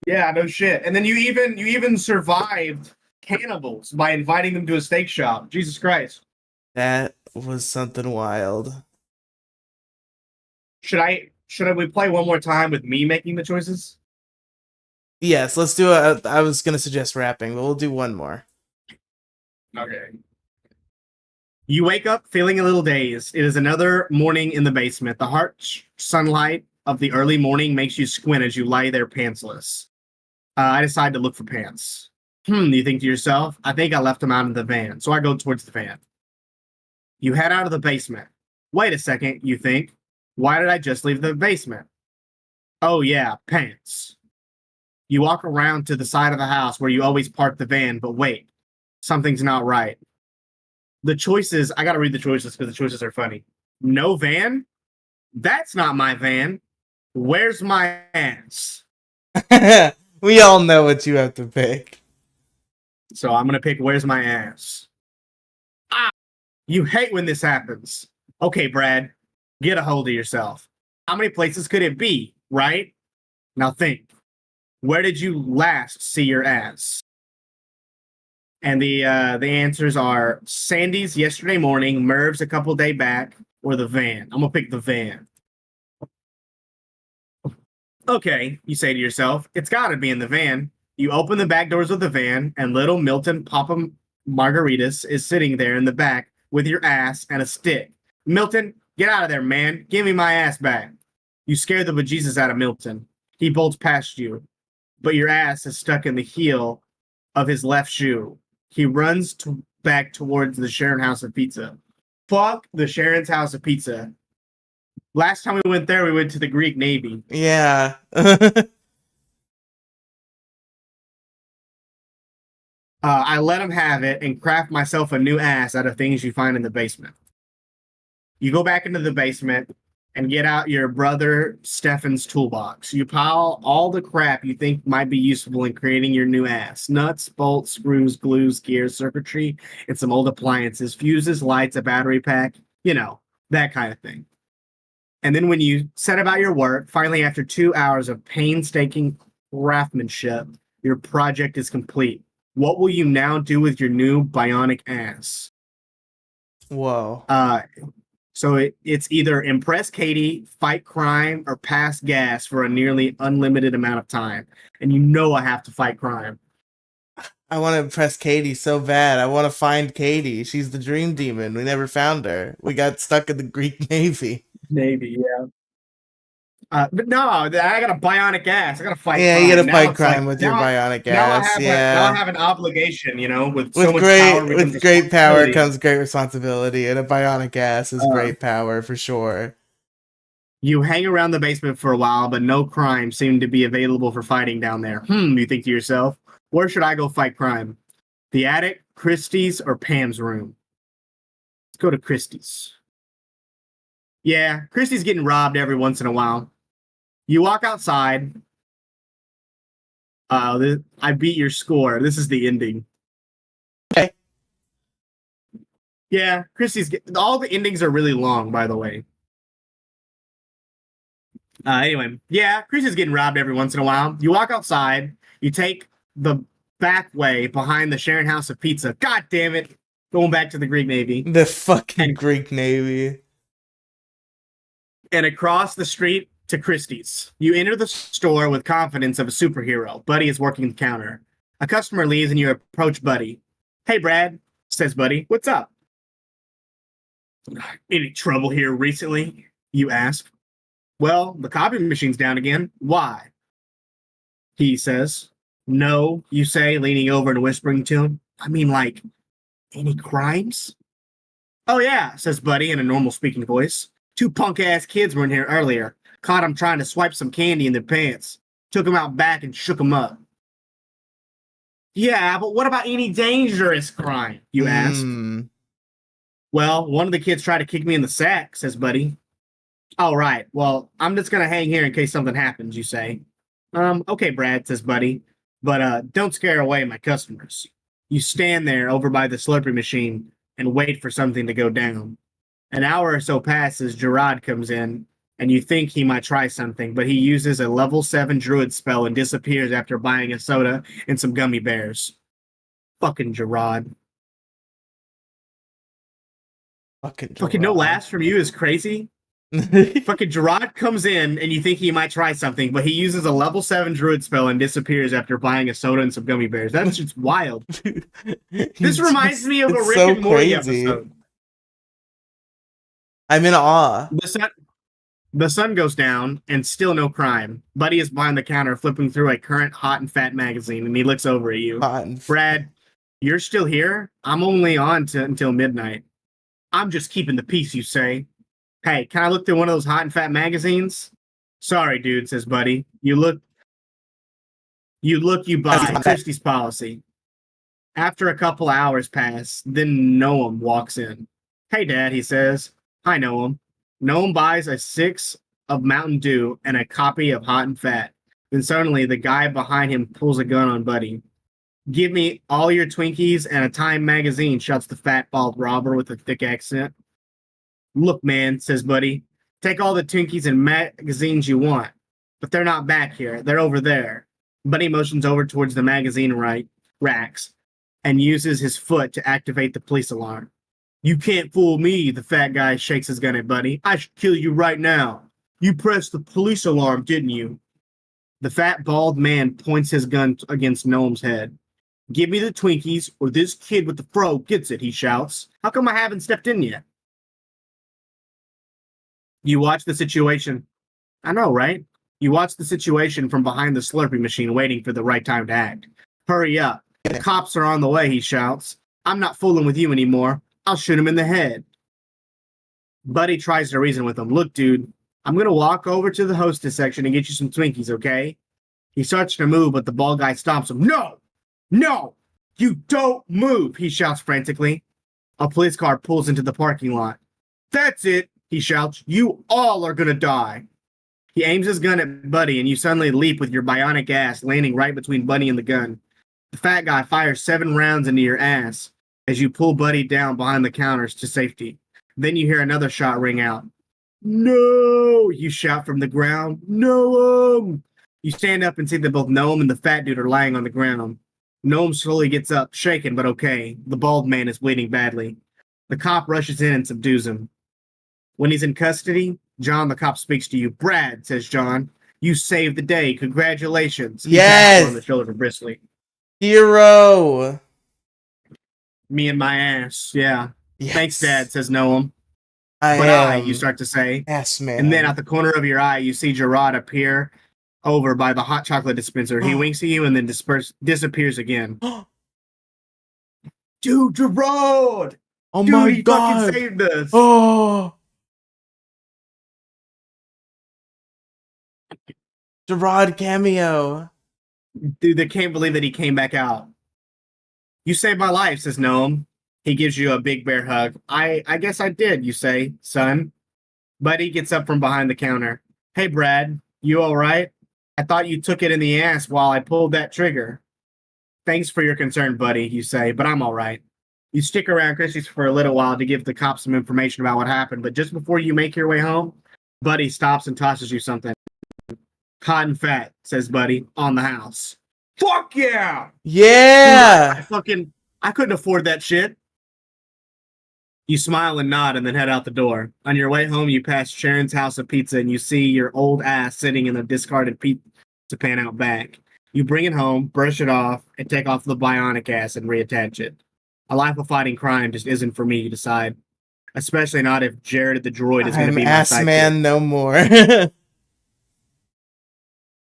Speaker 2: Yeah, no shit. And then you even survived cannibals by inviting them to a steak shop. Jesus Christ.
Speaker 1: That was something wild.
Speaker 2: Should we play one more time with me making the choices?
Speaker 1: Yes, let's do it. I was going to suggest rapping, but we'll do one more.
Speaker 2: Okay. You wake up feeling a little dazed. It is another morning in the basement. The harsh sunlight of the early morning makes you squint as you lie there pantsless. I decide to look for pants. You think to yourself, I think I left them out in the van. So I go towards the van. You head out of the basement. Wait a second, you think. Why did I just leave the basement? Oh yeah, pants. You walk around to the side of the house where you always park the van, but wait, something's not right. The choices, I gotta read the choices because the choices are funny. No van? That's not my van. Where's my ass?
Speaker 1: We all know what you have to pick.
Speaker 2: So I'm gonna pick where's my ass. Ah, you hate when this happens. Okay, Brad, get a hold of yourself. How many places could it be, right? Now think. Where did you last see your ass? And the answers are Sandy's yesterday morning, Merv's a couple day back, or the van. I'm gonna pick the van. Okay, you say to yourself, it's gotta be in the van. You open the back doors of the van, and little Milton Papa Margaritas is sitting there in the back with your ass and a stick. Milton, get out of there, man. Give me my ass back. You scare the bejesus out of Milton. He bolts past you, but your ass is stuck in the heel of his left shoe. He runs back towards the Sharon House of Pizza. Fuck the Sharon's House of Pizza. Last time we went there, we went to the Greek Navy.
Speaker 1: Yeah.
Speaker 2: I let him have it and craft myself a new ass out of things you find in the basement. You go back into the basement and get out your brother Stefan's toolbox. You pile all the crap you think might be useful in creating your new ass. Nuts, bolts, screws, glues, gears, circuitry, and some old appliances, fuses, lights, a battery pack, that kind of thing. And then when you set about your work, finally after 2 hours of painstaking craftsmanship, your project is complete. What will you now do with your new bionic ass?
Speaker 1: Whoa.
Speaker 2: So it's either impress Katie, fight crime, or pass gas for a nearly unlimited amount of time. And I have to fight crime.
Speaker 1: I want to impress Katie so bad. I want to find Katie. She's the dream demon. We never found her. We got stuck in the Greek Navy.
Speaker 2: Maybe, yeah. But no, I got a bionic ass. I got to fight
Speaker 1: Yeah,
Speaker 2: crime.
Speaker 1: you gotta
Speaker 2: Now
Speaker 1: fight
Speaker 2: it's like,
Speaker 1: crime with your bionic
Speaker 2: now
Speaker 1: ass.
Speaker 2: now I
Speaker 1: Yeah.
Speaker 2: have an obligation, with so
Speaker 1: With
Speaker 2: much power
Speaker 1: great power
Speaker 2: responsibility.
Speaker 1: comes great responsibility, and a bionic ass is great power for sure.
Speaker 2: You hang around the basement for a while, but no crime seemed to be available for fighting down there. You think to yourself, where should I go fight crime? The attic, Christie's, or Pam's room? Let's go to Christie's. Yeah, Christy's getting robbed every once in a while. You walk outside. I beat your score. This is the ending.
Speaker 1: Okay.
Speaker 2: Yeah, all the endings are really long, by the way. Anyway, yeah, Christy's getting robbed every once in a while. You walk outside. You take the back way behind the Sharon House of Pizza. God damn it. Going back to the Greek Navy.
Speaker 1: The fucking
Speaker 2: And
Speaker 1: Greek Navy.
Speaker 2: and across the street to Christie's. You enter the store with confidence of a superhero. Buddy is working the counter. A customer leaves and you approach Buddy. Hey, Brad, says Buddy. What's up? Any trouble here recently? You ask. Well, the copy machine's down again. Why? He says. No, you say, leaning over and whispering to him. I mean, like, any crimes? Oh, yeah, says Buddy in a normal speaking voice. Two punk ass kids were in here earlier. Caught them trying to swipe some candy in their pants. Took them out back and shook them up. Yeah, but what about any dangerous crime? You ask. Well, one of the kids tried to kick me in the sack, says Buddy. All right, well, I'm just going to hang here in case something happens, you say. Okay, Brad, says Buddy, but don't scare away my customers. You stand there over by the Slurpee machine and wait for something to go down. An hour or so passes, Gerard comes in, and you think he might try something, but he uses a level 7 druid spell and disappears after buying a soda and some gummy bears. Fucking Gerard. Fucking no laughs from you is crazy. Fucking Gerard comes in and you think he might try something, but he uses a level 7 druid spell and disappears after buying a soda and some gummy bears. That's just wild. This reminds me of a Rick and Morty episode.
Speaker 1: I'm in awe.
Speaker 2: The sun goes down and still no crime. Buddy is behind the counter flipping through a current Hot and Fat magazine and he looks over at you. Brad, you're still here? I'm only on until midnight. I'm just keeping the peace, you say. Hey, can I look through one of those Hot and Fat magazines? Sorry, dude, says Buddy. You buy. Christie's policy. After a couple hours pass, then Noam walks in. Hey, Dad, he says. Hi, Noam. Noam buys a 6 of Mountain Dew and a copy of Hot and Fat. Then suddenly, the guy behind him pulls a gun on Buddy. Give me all your Twinkies and a Time magazine, shouts the fat, bald robber with a thick accent. Look, man, says Buddy. Take all the Twinkies and magazines you want. But they're not back here. They're over there. Buddy motions over towards the magazine racks and uses his foot to activate the police alarm. You can't fool me, the fat guy shakes his gun at Buddy. I should kill you right now. You pressed the police alarm, didn't you? The fat, bald man points his gun against Noam's head. Give me the Twinkies, or this kid with the fro gets it, he shouts. How come I haven't stepped in yet? You watch the situation. I know, right? You watch the situation from behind the Slurpee machine, waiting for the right time to act. Hurry up. The cops are on the way, he shouts. I'm not fooling with you anymore. I'll shoot him in the head. Buddy tries to reason with him. Look, dude, I'm going to walk over to the hostess section and get you some Twinkies, okay? He starts to move, but the bald guy stops him. No! No! You don't move, he shouts frantically. A police car pulls into the parking lot. That's it, he shouts. You all are going to die. He aims his gun at Buddy, and you suddenly leap with your bionic ass, landing right between Buddy and the gun. The fat guy fires 7 rounds into your ass as you pull Buddy down behind the counters to safety. Then you hear another shot ring out. No! You shout from the ground. Noam! You stand up and see that both Noam and the fat dude are lying on the ground. Noam slowly gets up, shaken but okay. The bald man is bleeding badly. The cop rushes in and subdues him. When he's in custody, John, the cop, speaks to you. Brad, says John, you saved the day. Congratulations.
Speaker 1: Yes!
Speaker 2: He on the shoulder for bristly.
Speaker 1: Hero!
Speaker 2: Me and my ass, yeah.
Speaker 1: Yes.
Speaker 2: Thanks, Dad, says Noam. You start to say.
Speaker 1: Yes, man.
Speaker 2: And then at the corner of your eye, you see Gerard appear over by the hot chocolate dispenser. He winks at you and then disappears again. Dude, Gerard!
Speaker 1: Oh
Speaker 2: Dude,
Speaker 1: my
Speaker 2: he
Speaker 1: God!
Speaker 2: Fucking saved us!
Speaker 1: Oh! Gerard cameo.
Speaker 2: Dude, they can't believe that he came back out. You saved my life, says Noam. He gives you a big bear hug. I guess I did, you say, son. Buddy gets up from behind the counter. Hey, Brad, you all right? I thought you took it in the ass while I pulled that trigger. Thanks for your concern, buddy, you say, but I'm all right. You stick around Christie's for a little while to give the cops some information about what happened, but just before you make your way home, Buddy stops and tosses you something. Hot and fat, says Buddy, on the house. Fuck yeah! Dude,
Speaker 1: Yeah.
Speaker 2: I couldn't afford that shit. You smile and nod and then head out the door. On your way home, you pass Sharon's House of Pizza and you see your old ass sitting in a discarded pizza pan out back. You bring it home, brush it off, and take off the bionic ass and reattach it. A life of fighting crime just isn't for me, you decide. Especially not if Jared the droid is going to
Speaker 1: I'm
Speaker 2: be my
Speaker 1: ass
Speaker 2: sidekick.
Speaker 1: man no more.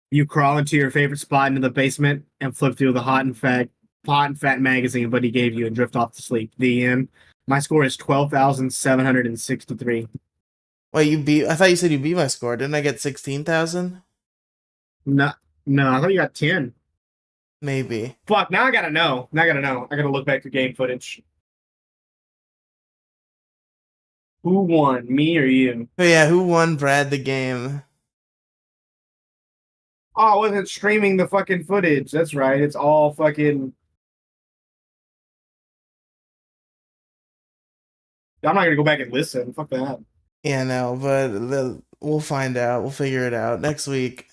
Speaker 2: You crawl into your favorite spot in the basement and flip through the hot and fat magazine Buddy gave you and drift off to sleep. The end. My score is 12,763.
Speaker 1: Wait, you beat? I thought you said you beat my score. Didn't I get 16,000?
Speaker 2: No, no, I thought you got 10.
Speaker 1: Maybe.
Speaker 2: Fuck, now I gotta know. I gotta look back to game footage. Who won, me or you?
Speaker 1: But yeah, who won Brad the game?
Speaker 2: Oh, I wasn't streaming the fucking footage. That's right. It's all fucking. I'm not gonna go back and listen. Fuck that.
Speaker 1: Yeah, no, but we'll find out. We'll figure it out next week.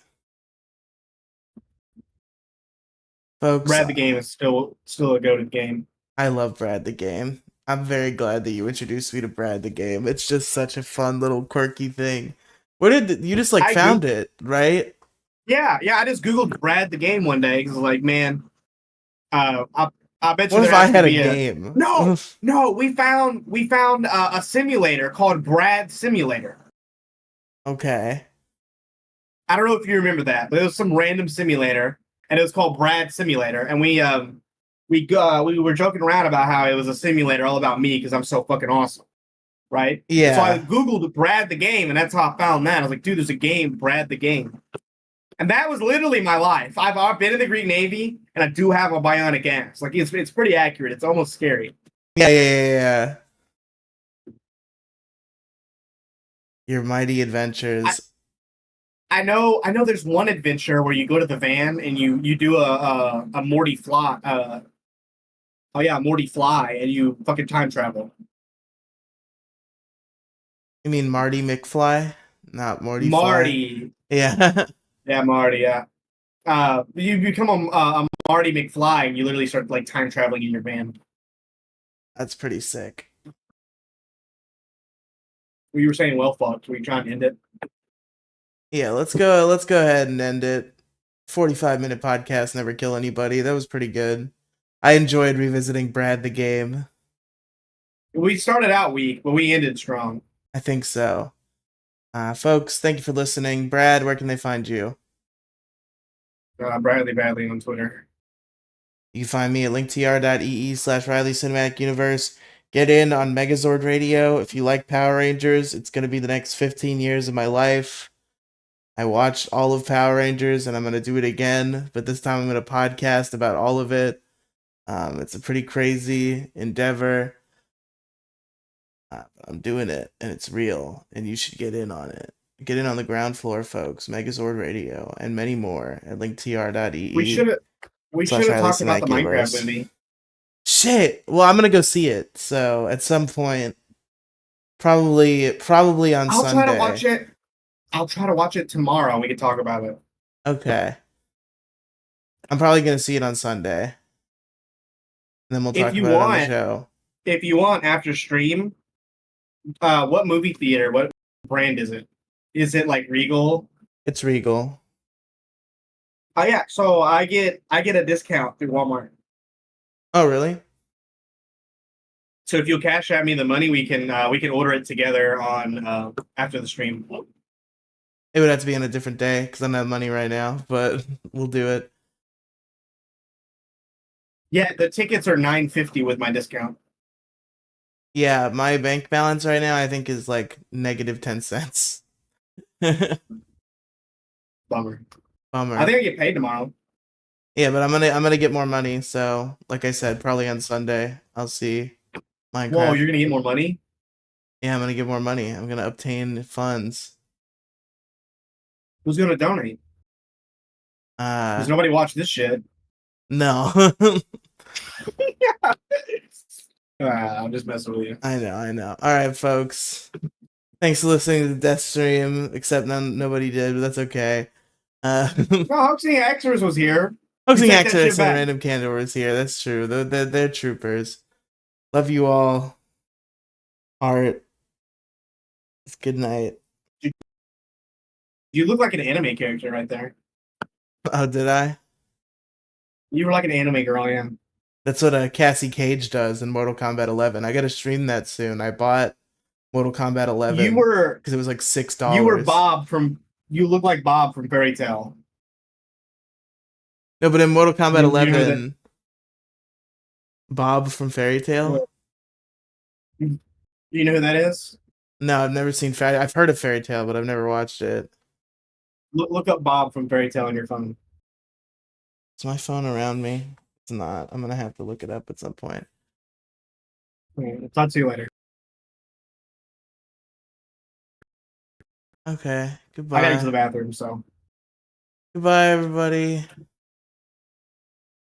Speaker 1: Folks,
Speaker 2: Brad the game is still a goated game.
Speaker 1: I love Brad the game. I'm very glad that you introduced me to Brad the game. It's just such a fun little quirky thing. Where did you just found it, right?
Speaker 2: Yeah. I just googled Brad the game one day because like, man, I bet you.
Speaker 1: What if I had a game?
Speaker 2: No, we found a simulator called Brad Simulator.
Speaker 1: Okay.
Speaker 2: I don't know if you remember that, but it was some random simulator, and it was called Brad Simulator, and we were joking around about how it was a simulator all about me because I'm so fucking awesome, right?
Speaker 1: Yeah.
Speaker 2: So I googled Brad the game, and that's how I found that. I was like, dude, there's a game, Brad the game, and that was literally my life. I've been in the Greek Navy, and I do have a bionic ass. Like it's pretty accurate. It's almost scary.
Speaker 1: Yeah. Your mighty adventures.
Speaker 2: I know there's one adventure where you go to the van and you do a Morty fly. Morty fly, and you fucking time travel.
Speaker 1: You mean Marty McFly? Not Morty
Speaker 2: Marty.
Speaker 1: Fly? Yeah.
Speaker 2: Yeah, Marty, yeah. You become a Marty McFly and you literally start like time traveling in your van.
Speaker 1: That's pretty sick.
Speaker 2: Well, you were saying well fucked. Were you trying to end it?
Speaker 1: Yeah, let's go ahead and end it. 45-minute podcast, never kill anybody. That was pretty good. I enjoyed revisiting Brad the game.
Speaker 2: We started out weak, but we ended strong.
Speaker 1: I think so. Folks, thank you for listening. Brad, where can they find you?
Speaker 2: Bradley Badley on Twitter.
Speaker 1: You can find me at linktr.ee/Riley Cinematic Universe. Get in on Megazord Radio. If you like Power Rangers, it's going to be the next 15 years of my life. I watched all of Power Rangers, and I'm going to do it again, but this time I'm going to podcast about all of it. It's a pretty crazy endeavor. I'm doing it, and it's real, and you should get in on it. Get in on the ground floor, folks. Megazord Radio, and many more at linktr.ee.
Speaker 2: We should have talked about the Minecraft movie.
Speaker 1: Shit. Well, I'm gonna go see it. So at some point, probably on Sunday.
Speaker 2: Try to watch it. I'll try to watch it tomorrow, and we can talk about it.
Speaker 1: Okay. I'm probably gonna see it on Sunday. And then we'll talk about it on the show.
Speaker 2: If you want after stream, what movie theater? What brand is it? Is it like Regal?
Speaker 1: It's Regal.
Speaker 2: Oh yeah, so I get a discount through Walmart.
Speaker 1: Oh really?
Speaker 2: So if you'll cash at me the money, we can order it together on after the stream.
Speaker 1: It would have to be on a different day because I don't have money right now, but we'll do it.
Speaker 2: Yeah, the tickets are $9.50 with my discount.
Speaker 1: Yeah, my bank balance right now I think is like negative 10 cents.
Speaker 2: Bummer.
Speaker 1: I
Speaker 2: think I get paid tomorrow.
Speaker 1: Yeah, but I'm gonna get more money. So, like I said, probably on Sunday I'll see Minecraft.
Speaker 2: Whoa, you're gonna get more money?
Speaker 1: Yeah, I'm gonna get more money. I'm gonna obtain funds.
Speaker 2: Who's gonna donate? Because nobody watched this shit.
Speaker 1: No.
Speaker 2: I'm just messing with you.
Speaker 1: I know, I know. All right, folks. Thanks for listening to the Death Stream. Except nobody did, but that's okay.
Speaker 2: No, Hoaxing Xers was here.
Speaker 1: Hoaxing
Speaker 2: Take that shit
Speaker 1: Actress and
Speaker 2: back.
Speaker 1: Random Candor was here. That's true. They're troopers. Love you all. Art. Good night.
Speaker 2: You look like an anime character right there.
Speaker 1: Oh, did I?
Speaker 2: You were like an anime girl, yeah.
Speaker 1: That's what Cassie Cage does in Mortal Kombat 11. I gotta stream that soon. I bought Mortal Kombat 11
Speaker 2: You were
Speaker 1: because it was like $6.
Speaker 2: you were Bob from. You look like Bob from Fairy Tale.
Speaker 1: No, but in Mortal Kombat
Speaker 2: You know
Speaker 1: 11, Bob from Fairy Tale.
Speaker 2: You know who that is?
Speaker 1: No, I've never seen Fairy. I've heard of Fairy Tale, but I've never watched it.
Speaker 2: Look up Bob from Fairy Tale on your phone.
Speaker 1: Is my phone around me? It's not. I'm gonna have to look it up at some point.
Speaker 2: Okay, I'll talk to you later.
Speaker 1: Okay.
Speaker 2: I gotta use
Speaker 1: Goodbye.
Speaker 2: the bathroom, so.
Speaker 1: Goodbye, everybody.